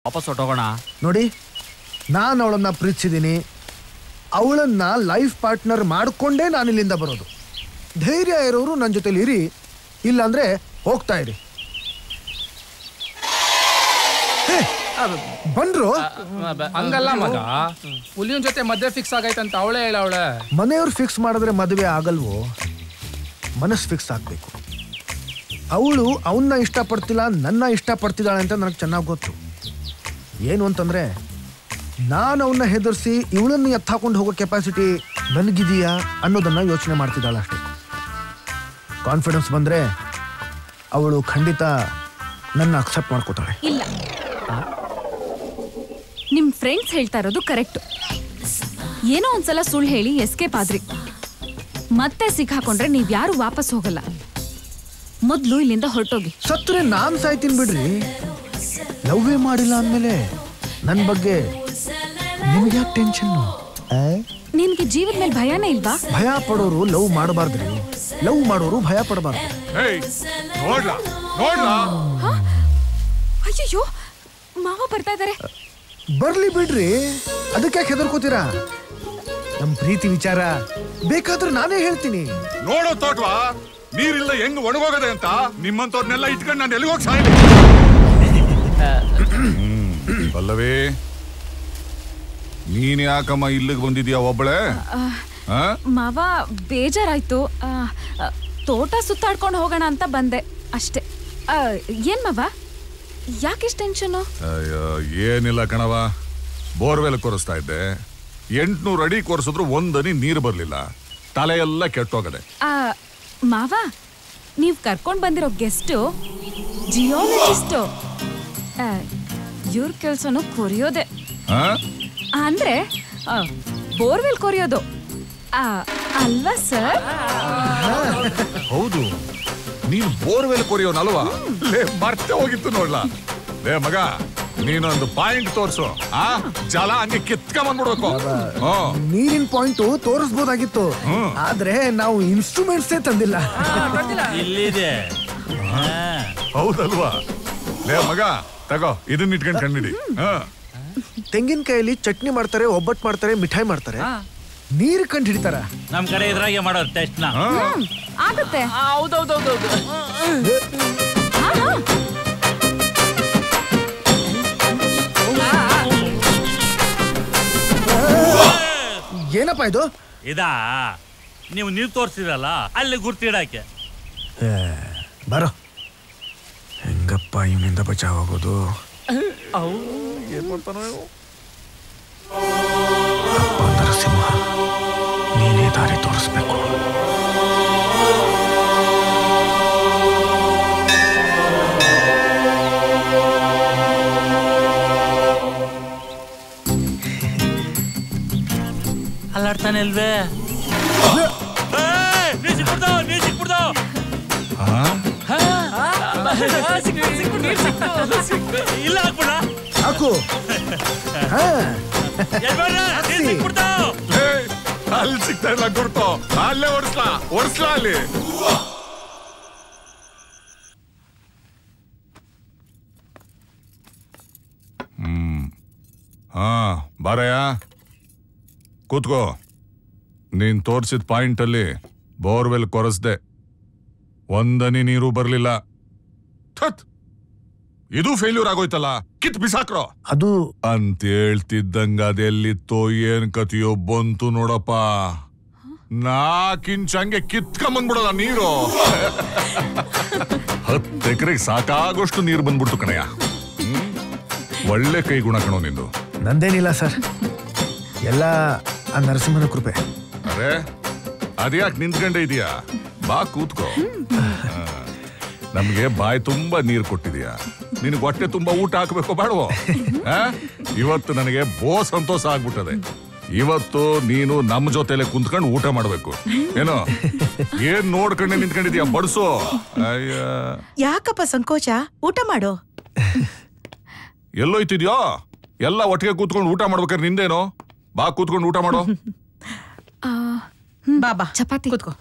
ವಾಪಸ್ ಹೊಟ್ಟೋಗೋಣ. ನೋಡಿ, ನಾನು ಅವಳನ್ನ ಪ್ರೀತಿಸಿದ್ದೀನಿ. ಅವಳನ್ನ ಲೈಫ್ ಪಾರ್ಟ್ನರ್ ಮಾಡಿಕೊಂಡೇ ನಾನು ಇಲ್ಲಿಂದ ಬರೋದು. ಧೈರ್ಯ ಇರೋರು ನನ್ನ ಜೊತೆಲಿ ಇರಿ, ಇಲ್ಲಾಂದ್ರೆ ಹೋಗ್ತಾ ಇರಿ. ಬಂದ್ರು ಹಂಗಲ್ಲ ಮಗ, ಹುಲಿಯನ್ ಜೊತೆ ಮದ್ವೆ ಫಿಕ್ಸ್ ಆಗೈತಂತ ಅವಳೇ ಹೇಳವಳೆ. ಮನೆಯವ್ರು ಫಿಕ್ಸ್ ಮಾಡಿದ್ರೆ ಮದುವೆ ಆಗಲ್ವೋ, ಮನಸ್ಸು ಫಿಕ್ಸ್ ಆಗಬೇಕು. ಅವಳು ಅವನ್ನ ಇಷ್ಟಪಡ್ತಿಲ್ಲ, ನನ್ನ ಇಷ್ಟಪಡ್ತಿದ್ದಾಳೆ ಅಂತ ನನಗೆ ಚೆನ್ನಾಗಿ ಗೊತ್ತು. ಏನು ಅಂತಂದರೆ, ನಾನು ಅವನ್ನ ಹೆದರ್ಸಿ ಇವಳನ್ನು ಎತ್ತಾಕೊಂಡು ಹೋಗೋ ಕೆಪಾಸಿಟಿ ನನಗಿದೆಯಾ ಅನ್ನೋದನ್ನು ಯೋಚನೆ ಮಾಡ್ತಿದ್ದಾಳೆ ಅಷ್ಟೇ. ಕಾನ್ಫಿಡೆನ್ಸ್ ಬಂದರೆ ಅವಳು ಖಂಡಿತ ನನ್ನ ಅಕ್ಸೆಪ್ಟ್ ಮಾಡ್ಕೋತಾಳೆ. ಇಲ್ಲ, ನಿಮ್ ಫ್ರೆಂಡ್ಸ್ ಹೇಳ್ತಾ ಇರೋದು ಕರೆಕ್ಟ್. ಏನೋ ಒಂದ್ಸಲ ಸುಳ್ಳು ಹೇಳಿ ಎಸ್ಕೇಪ್ ಆದ್ರಿ, ಮತ್ತೆ ಸಿಕ್ಕಾಕೊಂಡ್ರೆ ನೀವ್ ಯಾರು ವಾಪಸ್ ಹೋಗಲ್ಲ. ಮೊದ್ಲು ಇಲ್ಲಿಂದ ಹೊರಟೋಗಿ. ಸತ್ರೆ ನಾನ್ ಸಾಯ್ತೀನಿ ಬಿಡ್ರಿ. ಲವ್ವೇ ಮಾಡಿಲ್ಲ ಅಂದ್ಮೇಲೆ ನನ್ನ ಬಗ್ಗೆ ನಿಮ್ಗೆ ಯಾಕೆ ಟೆನ್ಷನ್? ನಿನ್ಗೆ ಜೀವದ ಮೇಲೆ ಭಯನೇ ಇಲ್ವಾ? ಭಯ ಪಡೋರು ಲವ್ ಮಾಡಬಾರ್ದ್ರಿ, ಲವ್ ಮಾಡೋರು ಭಯ ಪಡಬಾರ್ದು. ಅಯ್ಯೋ, ಮಾವ ಬರ್ತಾ ಇದಾರೆ. ಬರ್ಲಿ ಬಿಡ್ರಿ, ಅದಕ್ಕೆ ಯಾಕೆ ಹೆದರ್ಕೋತೀರಾ? ನಮ್ ಪ್ರೀತಿ ವಿಚಾರ ಬೇಕಾದ್ರೆ ನಾನೇ ಹೇಳ್ತೀನಿ. ನೋಡೋ ತೋಟ್ವಾ, ನೀರಿಲ್ಲ ಹೆಂಗ್ ಒಣಗೋಗದೆ ಅಂತ ನಿಮ್ಮಂತವ್ರನ್ನೆಲ್ಲ ಇಟ್ಕೊಂಡು ನಾನು ಎಲ್ಲಿಗೋಗಿ ಸಾಯ್ಲಿ. ಪಲ್ಲವಿ, ನೀನ್ ಯಾಕಮ್ಮ ಇಲ್ಲಿಗೆ ಬಂದಿದ್ಯಾ ಒಬ್ಬಳೆ? ಮಾವ ಬೇಜಾರಾಯ್ತು, ತೋಟ ಸುತ್ತಾಡ್ಕೊಂಡು ಹೋಗೋಣ ಅಂತ ಬಂದೆ ಅಷ್ಟೇ. ಏನ್ ಮಾವ, ಯಾಕಿಷ್ಟು ಟೆನ್ಷನ್? ಏನಿಲ್ಲ ಕಣವ, ಬೋರ್ವೆಲ್ ಕೊರೆಸ್ತಾ ಇದ್ದೆ. 800 ಅಡಿ ಕೊರೆಸಿದ್ರು ಒಂದನಿ ನೀರು ಬರ್ಲಿಲ್ಲ, ತಲೆಯೆಲ್ಲ ಕೆಟ್ಟೋಗದೆ. ಮಾವ, ನೀವ್ ಕರ್ಕೊಂಡ್ ಬಂದಿರೋ ಗೆಸ್ಟು ಜಿಯಾಲಜಿಸ್ಟು. ಇವ್ರ ಕೆಲ್ಸನು ಕೊರಿಯೋದೆ, ಅಂದ್ರೆ ಬೋರ್ವೆಲ್ ಕೊರಿಯೋದು ಅಲ್ವಾ ಸರ್? ಹೌದು, ನೀನು ಬೋರ್ವೆಲ್ ಕೊರಿಯೋನಲ್ವಾ? ಮರ್ತೆ ಹೋಗಿತ್ತು ನೋಡ್ಲಾ. ಲೇ ಮಗ, ನೀನೊಂದು ಪಾಯಿಂಟ್ ತೋರ್ಸು, ಜಲ ಹಂಗೆ ಕಿತ್ಕೊಂಡ್ಬಿಡ್ಬೇಕು. ನೀರಿನ ಪಾಯಿಂಟ್ ತೋರಿಸಬಹುದಾಗಿತ್ತು, ಆದ್ರೆ ನಾವು ಇನ್ಸ್ಟ್ರೂಮೆಂಟ್ಸ್ ತಂದಿಲ್ಲ. ಇಲ್ಲಿದೆ. ಹೌದಲ್ವಾ? ಲೇ ಮಗ, ತಗೋ ಇದನ್ನ ಇಟ್ಕೊಂಡು ಕಂಡಿಡಿ. ತೆಂಗಿನಕಾಯಲ್ಲಿ ಚಟ್ನಿ ಮಾಡ್ತಾರೆ, ಒಬ್ಬಟ್ಟು ಮಾಡ್ತಾರೆ, ಮಿಠಾಯಿ ಮಾಡ್ತಾರೆ. ನೀರು ಕಂಡು ಹಿಡಿತಾರ. ನಮ್ ಕಡೆ ಇದ್ರಾಗೆ ಮಾಡೋದು ಟೆಸ್ಟ್ ನ ಆಗುತ್ತೆ. ಹೌದೌದೌದೌದು. ಏನಪ್ಪ ಇದು? ಇದಾ ನೀವು ತೋರಿಸಿರಲ್ಲ ಅಲ್ಲಿ ಗುರ್ತಿಡಾಕೆ. ಬರೋ, ಹೆಂಗಪ್ಪ ಇವನಿಂದ ಬಚಾವ್ ಆಗೋದು? ಏನ್ ಮಾಡ್ತಾನೋ? ಅಪ್ಪ ನರಸಿಂಹ, ನೀನೇ ದಾರಿ ತೋರಿಸ್ಬೇಕು. ಅಲ್ಲಾಡ್ತಾನೆ ಅಲ್ವೇ? ಇಲ್ಲ ಹಾಕ್ಬಿಡ. ಹಾಕು. ಅಲ್ಲಿ ಸಿಗ್ತಾ ಇಲ್ಲ ಗುರ್ತು, ಅಲ್ಲೇ ಓಡಿಸ್ಲಾ ಅಲ್ಲಿ. ಬಾರಯ್ಯ, ಕೂತ್ಕೋ. ನೀನ್ ತೋರ್ಸಿದ ಪಾಯಿಂಟ್ ಅಲ್ಲಿ ಬೋರ್ವೆಲ್ ಕೊರೆಸ್ದೆ, ಒಂದನಿ ನೀರು ಬರ್ಲಿಲ್ಲ. ಇದು ಫೇಲ್ಯೂರ್ ಆಗೋಯ್ತಲ್ಲ, ಕಿತ್ ಬಿಸಾಕ್ರೋ. ಅದು ಅಂತ ಹೇಳ್ತಿದ್ದಂಗ ಅದೆಲ್ಲಿತ್ತೋ ಏನ್ ಕತಿಯೋ ಬಂತು ನೋಡಪ್ಪ. 4 ಇಂಚ್ ಹಂಗೆ ಕಿತ್ಕೊಂಬಂದ್ಬಿಡಲ್ಲ ನೀರು. 10 ಎಕರೆಗೆ ಸಾಕಾಗೋಷ್ಟು ನೀರು ಬಂದ್ಬಿಡ್ತು ಕಣಯ್ಯ. ಒಳ್ಳೆ ಕೈ ಗುಣ ಕಣೋ ನಿಂದು. ನಂದೇನಿಲ್ಲ ಸರ್, ಎಲ್ಲ ಆ ನರಸಿಂಹನ ಕೃಪೆ. ಅರೆ, ಅದ್ಯಾಕೆ ನಿಂತ್ಕೊಂಡೇ ಇದೀಯಾ? ಬಾ ಕೂತ್ಕೋ. ನಮ್ಗೆ ಬಾಯಿ ತುಂಬಾ ನೀರು ಕೊಟ್ಟಿದೀಯಾ, ನಿನಗೆ ಹೊಟ್ಟೆ ತುಂಬಾ ಊಟ ಹಾಕ್ಬೇಕು ಬೇಡವೋ? ಇವತ್ತು ನನಗೆ ಸಂತೋಷ ಆಗ್ಬಿಟ್ಟದೆ. ಇವತ್ತು ನೀನು ನಮ್ಮ ಜೊತೆಲೆ ಕುಂತ್ಕೊಂಡು ಊಟ ಮಾಡ್ಬೇಕು. ಏನೋ ಏನ್ ನೋಡ್ಕೊಂಡೆ ನಿಂತ್ಕೊಂಡಿದ್ಯಾ? ಬಡ್ಸು. ಅಯ್ಯ, ಯಾಕಪ್ಪ ಸಂಕೋಚ? ಊಟ ಮಾಡು. ಎಲ್ಲೋಯ್ತಿದ್ಯೋ? ಎಲ್ಲ ಒಟ್ಟಿಗೆ ಕೂತ್ಕೊಂಡು ಊಟ ಮಾಡ್ಬೇಕಾದ್ರೆ ನಿಂದೇನೋ? ಬಾ ಕೂತ್ಕೊಂಡು ಊಟ ಮಾಡೋ. ಬಾಬಾ ಚಪಾತಿ ಕೂತ್ಕೋ.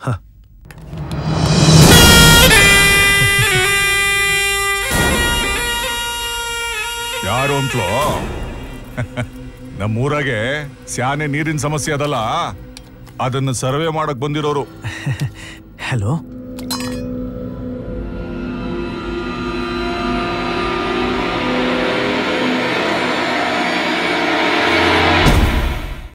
ಯಾರು ಅಂತ್ಲೋ ನಮ್ಮೂರಾಗೆ ಸ್ಯಾನೆ ನೀರಿನ ಸಮಸ್ಯೆ ಅದಲ್ಲ, ಅದನ್ನ ಸರ್ವೆ ಮಾಡಕ್ ಬಂದಿರೋರು. ಹಲೋ,